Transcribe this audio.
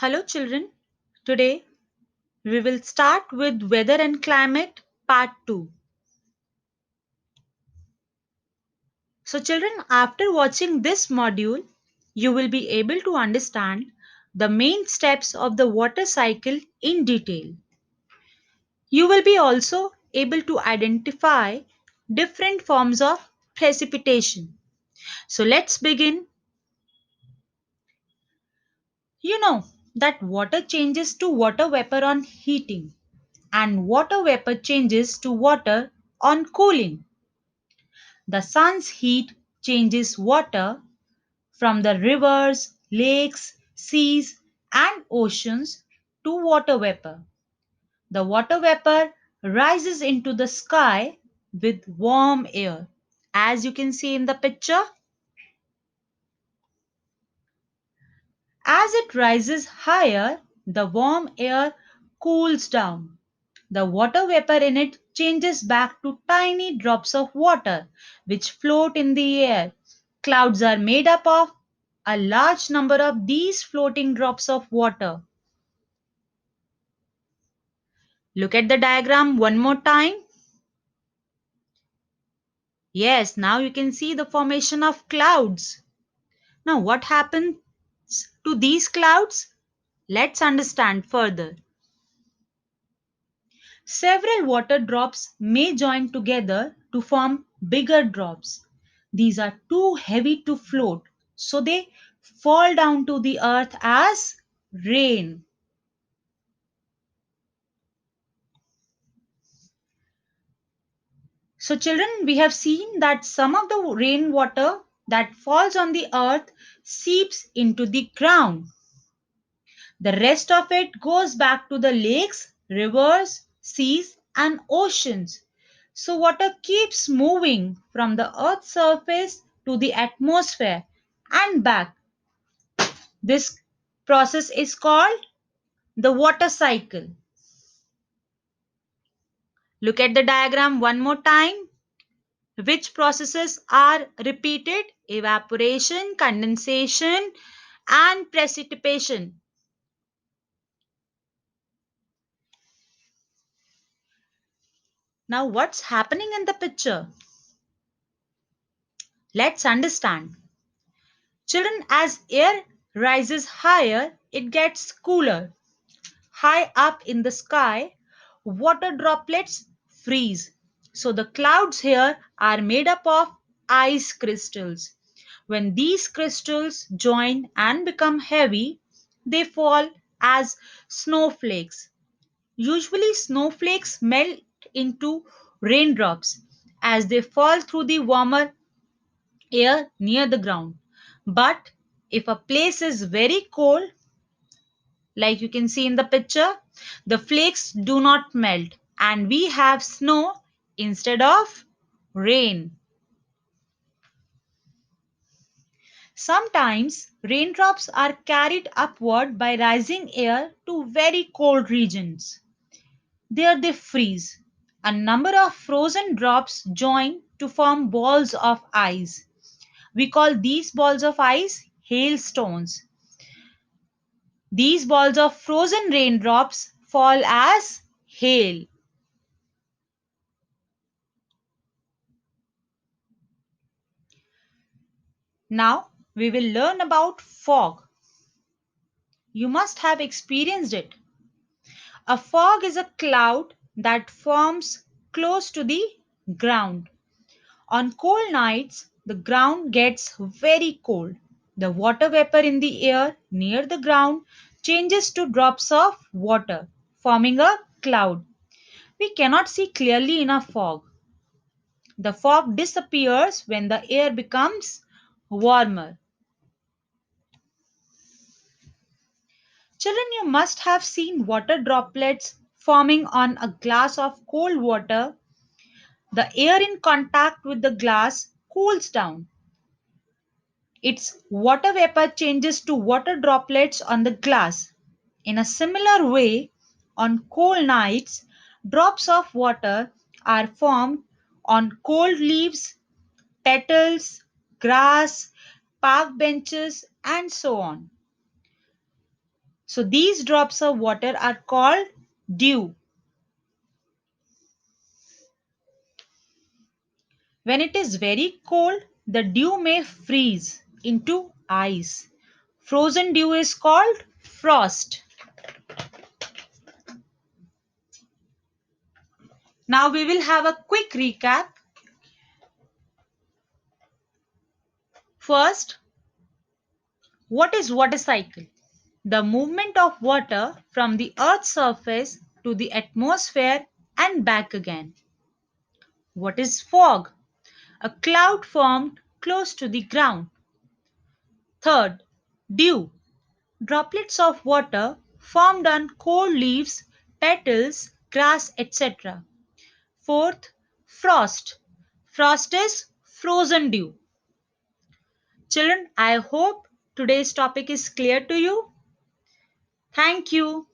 Hello, children. Today we will start with Weather and Climate Part 2. So, children, after watching this module, you will be able to understand the main steps of the water cycle in detail. You will be also able to identify different forms of precipitation. So, let's begin. You know that water changes to water vapor on heating, and water vapor changes to water on cooling. The sun's heat changes water from the rivers, lakes, seas, and oceans to water vapor. The water vapor rises into the sky with warm air. As you can see in the picture, as it rises higher, the warm air cools down. The water vapor in it changes back to tiny drops of water which float in the air. Clouds are made up of a large number of these floating drops of water. Look at the diagram one more time. Yes, now you can see the formation of clouds. Now, what happens to these clouds? Let's understand further. Several water drops may join together to form bigger drops. These are too heavy to float, so they fall down to the earth as rain. So, children, we have seen that some of the rainwater that falls on the earth seeps into the ground. The rest of it goes back to the lakes, rivers, seas, and oceans. So, water keeps moving from the earth's surface to the atmosphere and back. This process is called the water cycle. Look at the diagram one more time. Which processes are repeated? Evaporation, condensation, and precipitation. Now, what's happening in the picture? Let's understand. Children, as air rises higher, it gets cooler. High up in the sky, water droplets freeze. So the clouds here are made up of ice crystals. When these crystals join and become heavy, they fall as snowflakes. Usually, snowflakes melt into raindrops as they fall through the warmer air near the ground. But if a place is very cold, like you can see in the picture, the flakes do not melt and we have snow instead of rain. Sometimes raindrops are carried upward by rising air to very cold regions. There they freeze. A number of frozen drops join to form balls of ice. We call these balls of ice hailstones. These balls of frozen raindrops fall as hail. Now we will learn about fog. You must have experienced it. A fog is a cloud that forms close to the ground. On cold nights, the ground gets very cold. The water vapor in the air near the ground changes to drops of water, forming a cloud. We cannot see clearly in a fog. The fog disappears when the air becomes warmer. Children, you must have seen water droplets forming on a glass of cold water. The air in contact with the glass cools down. Its water vapor changes to water droplets on the glass. In a similar way, on cold nights, drops of water are formed on cold leaves, petals, grass, park benches, and so on. So these drops of water are called dew. When it is very cold, the dew may freeze into ice. Frozen dew is called frost. Now we will have a quick recap. First, what is water cycle? The movement of water from the earth's surface to the atmosphere and back again. What is fog? A cloud formed close to the ground. Third, dew. Droplets of water formed on cold leaves, petals, grass, etc. Fourth, frost. Frost is frozen dew. Children, I hope today's topic is clear to you. Thank you.